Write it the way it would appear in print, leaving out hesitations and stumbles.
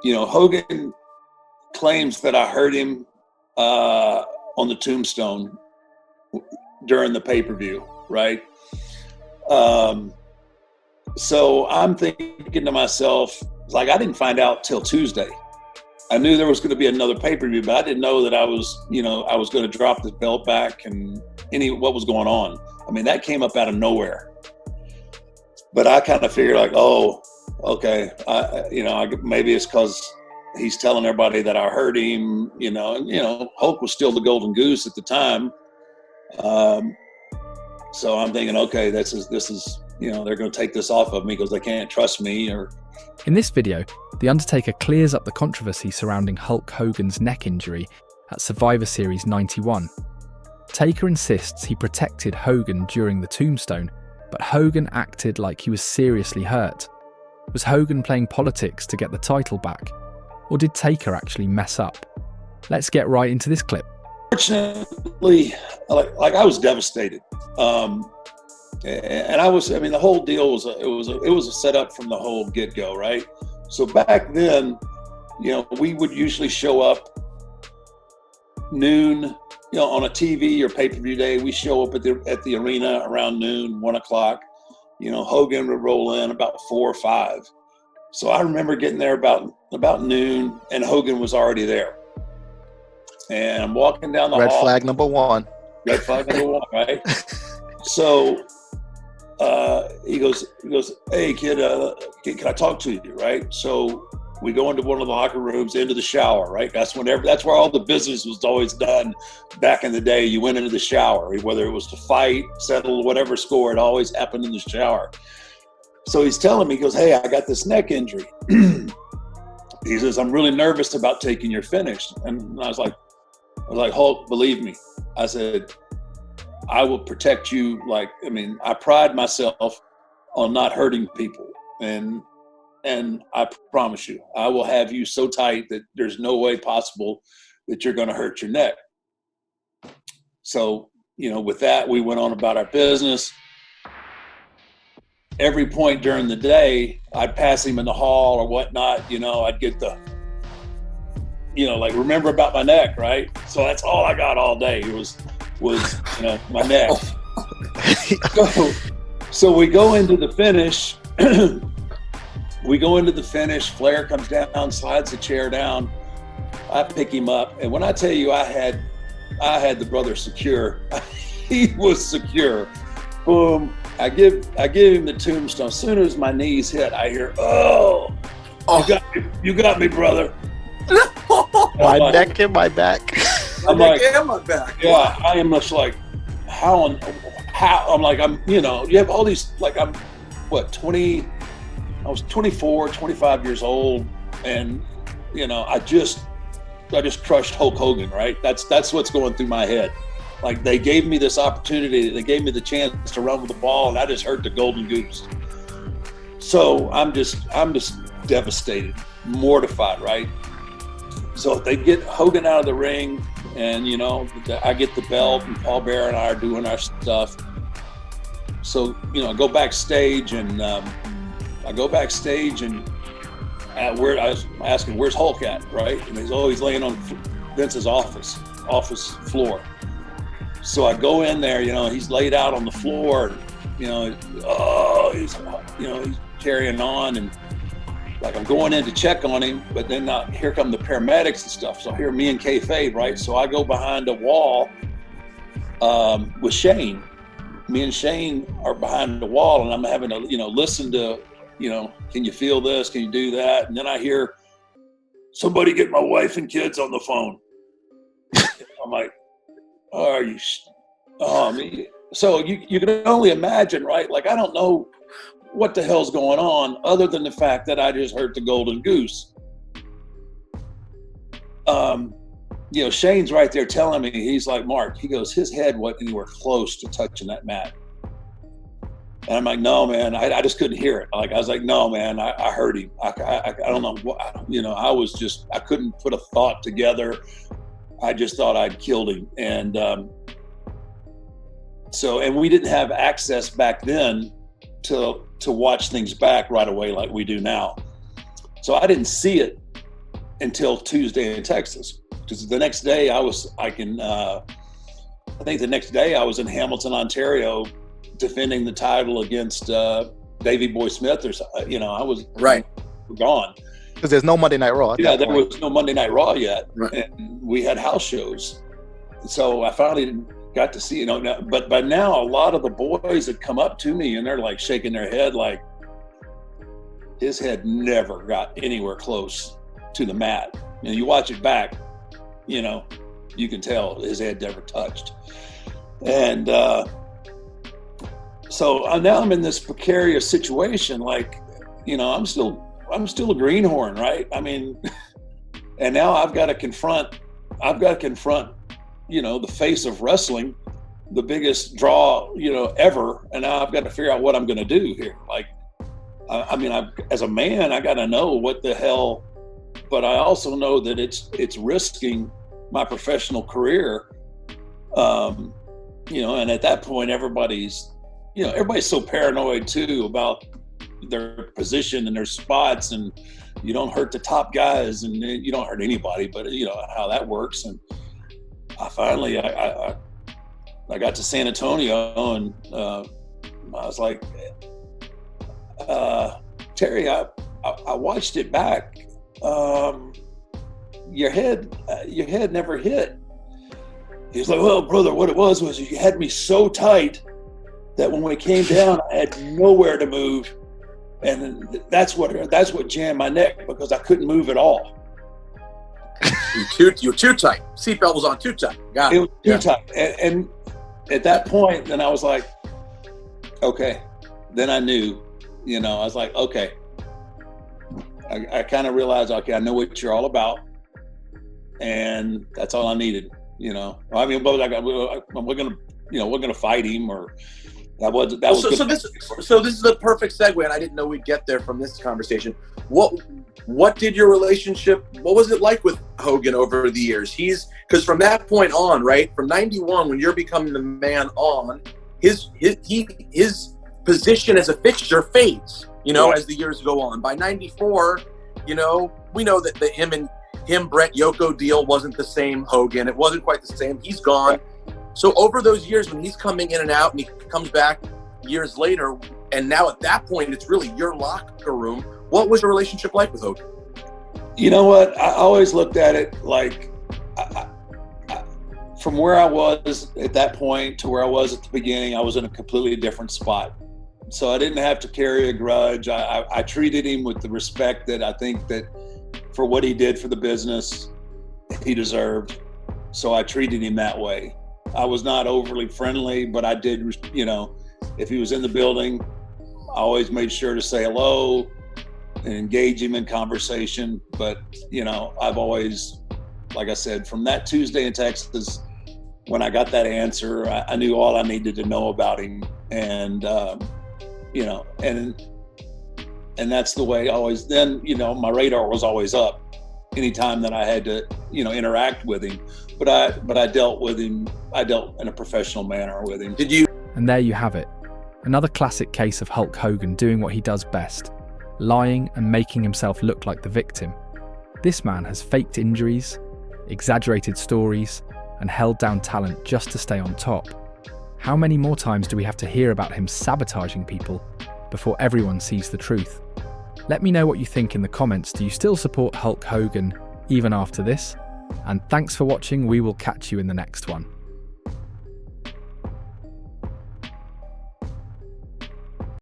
Hogan claims that I heard him on the Tombstone during the pay-per-view, right? So I'm thinking to myself, like, I didn't find out till Tuesday. I knew there was going to be another pay-per-view, but I didn't know that I was going to drop the belt back and what was going on. I mean, that came up out of nowhere. But I kind of figured, like, oh, okay, maybe it's because he's telling everybody that I heard him, and Hulk was still the golden goose at the time. So I'm thinking, okay, this is they're going to take this off of me because they can't trust me. In this video, The Undertaker clears up the controversy surrounding Hulk Hogan's neck injury at Survivor Series 91. Taker insists he protected Hogan during the Tombstone, but Hogan acted like he was seriously hurt. Was Hogan playing politics to get the title back? Or did Taker actually mess up? Let's get right into this clip. Fortunately, like I was devastated. And the whole deal was a setup from the whole get-go, right? So back then, we would usually show up noon, on a TV or pay-per-view day. We show up at the arena around noon, 1 o'clock. Hogan would roll in about 4 or 5. So I remember getting there about noon, and Hogan was already there. And I'm walking down the hall. Red flag number one, right? So he goes, hey kid, can I talk to you, right? So we go into one of the locker rooms, into the shower, right? That's where all the business was always done back in the day. You went into the shower, whether it was to fight, settle, whatever score, it always happened in the shower. So he's telling me, he goes, hey, I got this neck injury. He says, I'm really nervous about taking your finish. And I was like, Hulk, believe me. I said, I will protect you. I pride myself on not hurting people. And I promise you, I will have you so tight that there's no way possible that you're going to hurt your neck. So, with that, we went on about our business. Every point during the day, I'd pass him in the hall or whatnot, I'd get remember about my neck, right? So that's all I got all day was my neck. So we go into the finish. Flair comes down, slides the chair down. I pick him up, and when I tell you I had the brother secure, he was secure. Boom! I give him the Tombstone. As soon as my knees hit, I hear, "Oh, you got me, brother." My neck and my back. I'm like, yeah, I am just like, how? I'm like, you have all these, like, I'm, 20, I was 24, 25 years old, and, I just crushed Hulk Hogan, right? That's what's going through my head. Like, they gave me this opportunity, they gave me the chance to run with the ball, and I just hurt the golden goose. So I'm just devastated, mortified, right? So they get Hogan out of the ring, and I get the belt, and Paul Bearer and I are doing our stuff. So I go backstage, and where I was asking, where's Hulk at, right? And he's always laying on Vince's office floor. So I go in there, he's laid out on the floor, and, he's carrying on, and like I'm going in to check on him, but then here come the paramedics and stuff. So here, me and kayfabe, right? So I go behind a wall with Shane. Me and Shane are behind the wall, and I'm having to, listen to, can you feel this? Can you do that? And then I hear somebody get my wife and kids on the phone. I'm like, so you can only imagine, right? Like, I don't know what the hell's going on other than the fact that I just hurt the golden goose. Shane's right there telling me, he's like, Mark, he goes, his head wasn't anywhere close to touching that mat. And I'm like, no, man, I just couldn't hear it. I was like, no, man, I heard him. I don't know what, I couldn't put a thought together. I just thought I'd killed him. And and we didn't have access back then to watch things back right away like we do now. So I didn't see it until Tuesday in Texas. Because the next day I think the next day I was in Hamilton, Ontario, defending the title against Davey Boy Smith, or I was gone. Because there's no Monday Night Raw. Yeah, there was no Monday Night Raw yet, and we had house shows. So I finally got to see, but by now a lot of the boys had come up to me and they're like shaking their head, like his head never got anywhere close to the mat. And you watch it back, you can tell his head never touched. And so now I'm in this precarious situation, like, I'm still a greenhorn, right? I mean, and now I've got to confront, the face of wrestling, the biggest draw, ever. And now I've got to figure out what I'm going to do here. Like, as a man, I got to know what the hell, but I also know that it's risking my professional career. And at that point, everybody's so paranoid too about their position and their spots, and you don't hurt the top guys and you don't hurt anybody, but how that works. And I finally got to San Antonio, and I was like, Terry, I watched it back. Your head never hit. He was like, well, brother, what it was you had me so tight that when we came down, I had nowhere to move. And that's what jammed my neck, because I couldn't move at all. You were too tight. Seatbelt was on too tight. Got it. It was too tight. And at that point, then I was like, okay. Then I knew, I was like, okay. I kind of realized, okay, I know what you're all about. And that's all I needed, I mean, we're gonna fight him, or So this is the perfect segue, and I didn't know we'd get there from this conversation. What did your relationship? What was it like with Hogan over the years? Because from that point on, right, from '91, when you're becoming the man on, his position as a fixture fades. As the years go on. By '94, we know that the him Brett Yoko deal wasn't the same Hogan. It wasn't quite the same. He's gone. So over those years, when he's coming in and out, and he comes back years later, and now at that point, it's really your locker room. What was your relationship like with Hogan? You know what? I always looked at it like, from where I was at that point to where I was at the beginning, I was in a completely different spot. So I didn't have to carry a grudge. I treated him with the respect that I think that for what he did for the business, he deserved. So I treated him that way. I was not overly friendly, but I did, if he was in the building, I always made sure to say hello and engage him in conversation. But, I've always, like I said, from that Tuesday in Texas, when I got that answer, I knew all I needed to know about him. And, and that's the way I always, then, my radar was always up anytime that I had to, interact with him. But I dealt with him. I dealt in a professional manner with him. Did you? And there you have it. Another classic case of Hulk Hogan doing what he does best, lying and making himself look like the victim. This man has faked injuries, exaggerated stories, and held down talent just to stay on top. How many more times do we have to hear about him sabotaging people before everyone sees the truth? Let me know what you think in the comments. Do you still support Hulk Hogan even after this? And thanks for watching. We will catch you in the next one.